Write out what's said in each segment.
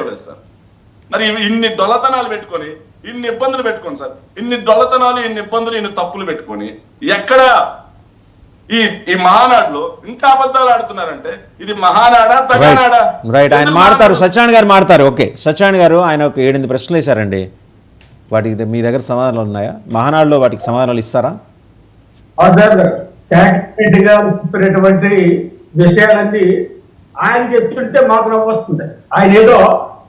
ఇవ్వలేదు సార్. మరి ఇన్ని దొలతనాలు పెట్టుకొని ఇన్ని ఇబ్బందులు పెట్టుకోండి సార్, ఇన్ని దొలతనాలు, ఇన్ని ఇబ్బందులు, ఇన్ని తప్పులు పెట్టుకొని ఎక్కడ ఈ మహానాడులో ఇంకా అబద్ధాలు ఆడుతున్నారంటే ఇది మహానాడా తగనాడా? రైట్, ఆయన మాడతారు, సత్యనారాయణ గారు మాడతారు. ఓకే, సత్యనారాయణ గారు ఆయన ఒక 7-8 ప్రశ్నలు వేశారండి, వాటికి మీ దగ్గర సమాధానాలు ఉన్నాయా? మహానాడులో వాటికి సమాధానాలు ఇస్తారా? సెక్రటరీగా చెప్పినటువంటి విషయాలన్నీ ఆయన చెప్తుంటే మాకు నవ్వు వస్తుంది. ఆయన ఏదో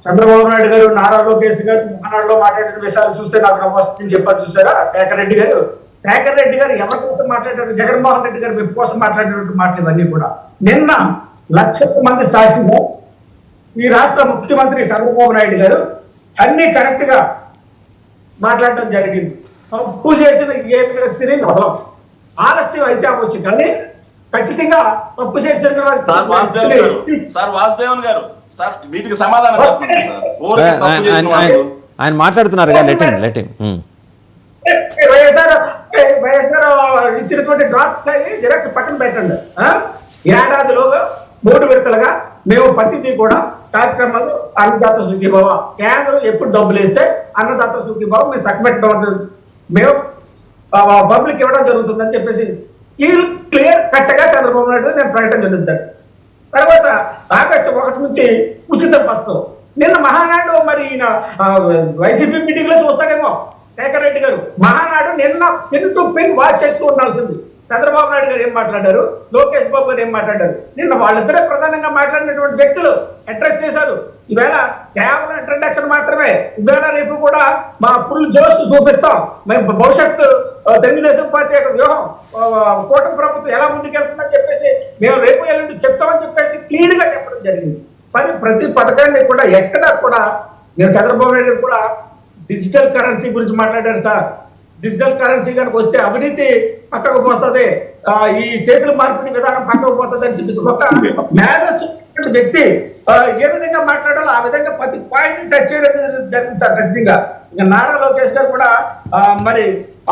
చంద్రబాబు నాయుడు గారు, నారా లోకేష్ గారు మహానాడులో మాట్లాడిన విషయాలు చూస్తే నాకు నవ్వు వస్తుందని చెప్పారు. చూసారా శేఖర్ రెడ్డి గారు ఎవరి కోసం మాట్లాడారు? జగన్మోహన్ రెడ్డి గారు మెప్పు కోసం మాట్లాడినటువంటి మాటలు ఇవన్నీ కూడా. నిన్న లక్షల మంది సాక్షిగా ఈ రాష్ట్ర ముఖ్యమంత్రి చంద్రబాబు నాయుడు గారు అన్ని కరెక్ట్ గా మాట్లాడటం జరిగింది. తప్పు చేసిన ఏ వ్యక్తిని వదలం, ఆలస్యం అయితే అవ్వచ్చు కానీ ఖచ్చితంగా తప్పు చేసిన సార్ వాసుదేవన్ గారు సార్ వీటికి సమాధానం ఆయన మాట్లాడుతున్నారు. వైఎస్ఆర్ ఇచ్చినటువంటి డ్రాఫ్ట్ జిరాక్స్ పక్కన పెట్టండి. ఏడాదిలోగా 3 విడతలుగా మేము ప్రతిదీ కూడా కార్యక్రమాలు అన్నదాత సుఖీభావ, కేంద్రం ఎప్పుడు డబ్బులు వేస్తే అన్నదాత సుఖీభావ మేము సబ్మిట్ మేము పబ్లిక్ ఇవ్వడం జరుగుతుందని చెప్పేసి క్లియర్ కట్టగా చంద్రబాబు నాయుడు నేను ప్రకటన జరుగుతాను. తర్వాత ఆగస్టు 1 నుంచి ఉచిత బస్సు. నిన్న మహానాడు మరి ఈయన వైసీపీ మీటింగ్ లో చూస్తాడేమో శేఖర్ రెడ్డి గారు, మహానాడు నిన్న పెన్ టు పెన్ వాచ్ చేస్తూ ఉండాల్సింది. చంద్రబాబు నాయుడు గారు ఏం మాట్లాడారు, లోకేష్ బాబు గారు ఏం మాట్లాడారు, నిన్న వాళ్ళిద్దరే ప్రధానంగా మాట్లాడినటువంటి వ్యక్తులు అడ్రస్ చేశారు. ఈవేళ కేవలం ఇంట్రడక్షన్ మాత్రమే, ఈవేళ రేపు కూడా మా ఫుల్ జోష్ చూపిస్తాం. మేము భవిష్యత్తు తెలుగుదేశం పార్టీ యొక్క వ్యూహం, కూటమి ప్రభుత్వం ఎలా ముందుకెళ్తుందని చెప్పేసి మేము రేపు ఎల్లుండి చెప్తామని చెప్పేసి క్లియర్ గా చెప్పడం జరిగింది. మరి ప్రతి పథకాన్ని కూడా ఎక్కడా కూడా నేను చంద్రబాబు నాయుడు కూడా డిజిటల్ కరెన్సీ గురించి మాట్లాడారు సార్. డిజిటల్ కరెన్సీ కనుక వస్తే అవినీతి పక్కకు పోతుంది, ఈ చేతుల మార్పిడి విధానం పక్కకు పోతుంది అని చెప్పేసి ఒక మేధస్సు వ్యక్తి ఏ విధంగా మాట్లాడాలో ఆ విధంగా ప్రతి పాయింట్ టచ్ చేయడం జరుగుతుంది ఖచ్చితంగా. ఇక నారా లోకేష్ గారు కూడా మరి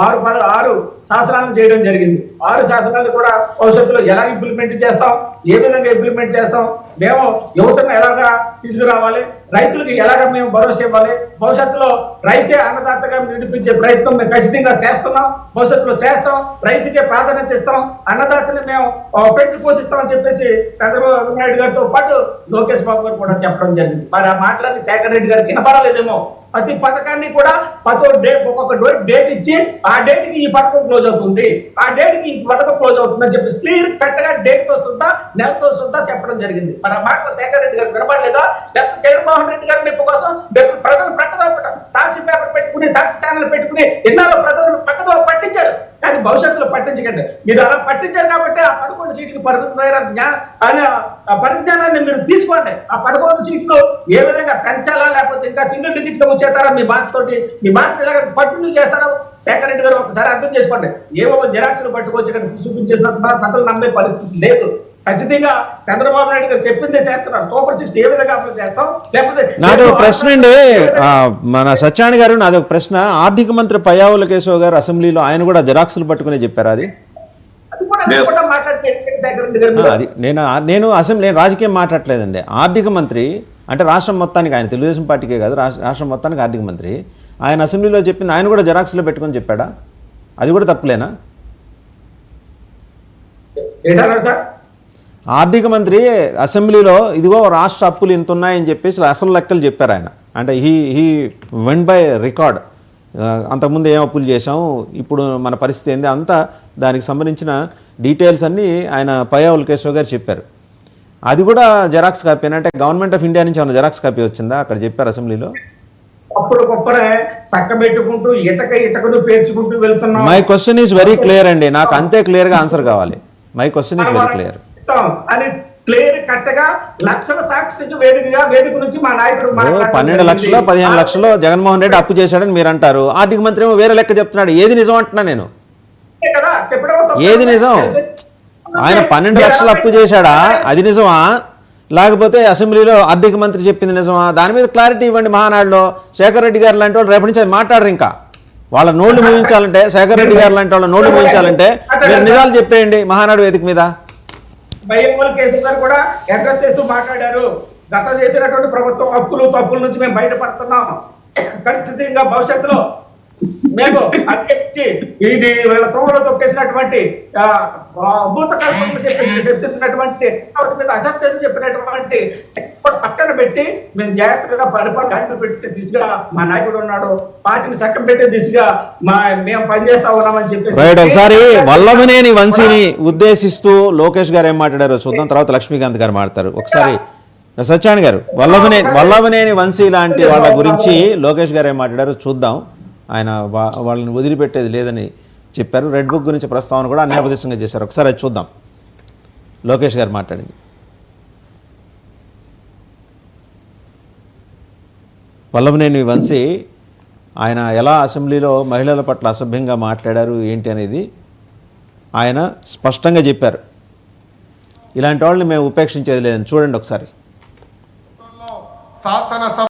6 శాసనాలను చేయడం జరిగింది. 6 శాసనాలు కూడా భవిష్యత్తులో ఎలా ఇంప్లిమెంట్ చేస్తాం, ఏ విధంగా ఇంప్లిమెంట్ చేస్తాం, మేము యువతను ఎలాగా తీసుకురావాలి, రైతులకు ఎలాగా మేము భరోసా ఇవ్వాలి, భవిష్యత్తులో రైతే అన్నదాతగా నిరూపించే ప్రయత్నం మేము ఖచ్చితంగా చేస్తున్నాం, భవిష్యత్తులో చేస్తాం, రైతుకే ప్రాధాన్యత ఇస్తాం, అన్నదాతని మేము పెంచి పోషిస్తామని చెప్పేసి చంద్రబాబు నాయుడు గారితో పాటు లోకేష్ బాబు గారు కూడా చెప్పడం జరిగింది. మరి ఆ మాటలన్నీ శేఖర్ రెడ్డి గారికి వినపడలేదేమో. ప్రతి పథకాన్ని కూడా ఒక్కొక్క డేట్ ఇచ్చి ఆ డేట్ కి ఈ పథకం క్లోజ్ అవుతుంది, ఆ డేట్ కి ఈ పథకం క్లోజ్ అవుతుంది అని చెప్పి క్లియర్ కరెక్ట్గా డేట్ తో సుద్దా నెలతో సుద్దా చెప్పడం జరిగింది. మరి ఆ మాటలో శేఖర్ రెడ్డి గారు వినపడలేదా? లేకపోతే జగన్మోహన్ రెడ్డి గారి మెప్పు కోసం ప్రజలు ప్రక్కదో సాక్షి పేపర్ పెట్టుకుని, సాక్షి ఛానల్ పెట్టుకుని ఎన్నాళ్ళు ప్రజలు ప్రక్కదో పట్టించారు, కానీ భవిష్యత్తులో పట్టించకండి. మీరు అలా పట్టించారు కాబట్టి ఆ 11 సీట్లకు పరిజ్ఞానాన్ని మీరు తీసుకోండి. ఆ 11 సీట్లు ఏ విధంగా పెంచాలా, లేకపోతే ఇంకా సింగిల్ డిజిట్ గా వచ్చేస్తారా, మీ భాష తోటి మీ భాషను ఎలాగ పట్టు చేస్తారో శేఖర్ రెడ్డి గారు ఒకసారి అర్థం చేసుకోండి. ఏవో జిరాక్స్లు పట్టుకొచ్చి ఇక్కడ చూపించేసిన సభలు నమ్మే పరిస్థితి లేదు. ఖచ్చితంగా చంద్రబాబు నాయుడు గారు చెప్పిందే చేస్తున్నారు. సూపర్ 6 ఏ విధంగా అమలు చేస్తాం, లేకపోతే నాది ఒక ప్రశ్న అండి, మన సత్యనారాయణ గారు, నాది ఒక ప్రశ్న. ఆర్థిక మంత్రి పయ్యావుల కేశవ్ గారు అసెంబ్లీలో ఆయన కూడా జిరాక్స్లు పట్టుకునే చెప్పారు. అది నేను అసెంబ్లీ రాజకీయం మాట్లాడలేదండి. ఆర్థిక మంత్రి అంటే రాష్ట్రం మొత్తానికి, ఆయన తెలుగుదేశం పార్టీకే కాదు రాష్ట్రం మొత్తానికి ఆర్థిక మంత్రి, ఆయన అసెంబ్లీలో చెప్పింది ఆయన కూడా జిరాక్స్లో పెట్టుకొని చెప్పాడా? అది కూడా తప్పులేనా? ఆర్థిక మంత్రి అసెంబ్లీలో ఇదిగో రాష్ట్ర అప్పులు ఇంత ఉన్నాయని చెప్పేసి అసలు లెక్కలు చెప్పారు ఆయన. అంటే హీ వెంట్ బై రికార్డ్. అంతకుముందు ఏం అప్పులు చేసాం, ఇప్పుడు మన పరిస్థితి ఏంది, అంతా దానికి సంబంధించిన డీటెయిల్స్ అన్నీ ఆయన పయ్యావుల కేశవ్ గారు చెప్పారు. అది కూడా జెరాక్స్ కాపీ అంటే గవర్నమెంట్ ఆఫ్ ఇండియా నుంచి ఏమైనా జెరాక్స్ కాపీ వచ్చిందా? అక్కడ చెప్పారు అసెంబ్లీలో. My question is very clear అండి, నాకు అంతే క్లియర్ గా ఆన్సర్ కావాలి. My question is very clear. Clear కట్టగా లక్షల సాక్షి వేదికగా వేదిక నుంచి మా నాయకుడు 12 లక్షలు 15 లక్షలు జగన్మోహన్ రెడ్డి అప్పు చేశాడని మీరు అంటారు. ఆర్థిక మంత్రి ఏమో వేరే లెక్క చెప్తున్నాడు. ఏది నిజం అంటున్నా నేను? ఏది నిజం? ఆయన 12 లక్షలు అప్పు చేశాడా, అది నిజమా? లేకపోతే అసెంబ్లీలో ఆర్థిక మంత్రి చెప్పింది నిజమా? దాని మీద క్లారిటీ ఇవ్వండి. మహానాడులో శేఖర్ రెడ్డి గారు లాంటి వాళ్ళు రేపటి నుంచి అది మాట్లాడరు. ఇంకా వాళ్ళ నోళ్లు మూయించాలంటే, శేఖర్ రెడ్డి గారు లాంటి వాళ్ళ నోళ్లు మూయించాలంటే మీరు నిజాలు చెప్పేయండి మహానాడు వేదిక మీద. బయ్యమ్మల కేసు గారు కూడా అడ్రస్ చేస్తూ మాట్లాడారు. గత చేసినటువంటి ప్రభుత్వం అప్పులు తప్పుల నుంచి మేము బయటపడుతున్నాం. ఖచ్చితంగా భవిష్యత్తులో మేము అధ్యక్షి ఇది వీళ్ళ తోమలో తొక్కేసినటువంటి భూత కల్పనలు చెప్పినటువంటి మీద అసత్యం చెప్పినటువంటి పక్కన పెట్టి మేము జాగ్రత్తగా పరిపాలన పెట్టే దిశగా మా నాయకుడు ఉన్నాడు, పార్టీని చక్కం పెట్టే దిశగా మేము పనిచేస్తా ఉన్నామని చెప్పి రైట్. ఒకసారి వల్లభనేని వంశీని ఉద్దేశిస్తూ లోకేష్ గారు ఏం మాట్లాడారో చూద్దాం, తర్వాత లక్ష్మీకాంత్ గారు మాట్లాడతారు. ఒకసారి సత్యాన్ని గారు, వల్లభనేని వంశీ లాంటి వాళ్ళ గురించి లోకేష్ గారు ఏం మాట్లాడారో చూద్దాం. ఆయన వాళ్ళని వదిలిపెట్టేది లేదని చెప్పారు. రెడ్ బుక్ గురించి ప్రస్తావన కూడా అన్యాపదేశంగా చేశారు. ఒకసారి అది చూద్దాం లోకేష్ గారు మాట్లాడింది. వల్లభనేని వంశీ ఆయన ఎలా అసెంబ్లీలో మహిళల పట్ల అసభ్యంగా మాట్లాడారు ఏంటి అనేది ఆయన స్పష్టంగా చెప్పారు. ఇలాంటి వాళ్ళని మేము ఉపేక్షించేది లేదని చూడండి ఒకసారి. శాసనసభ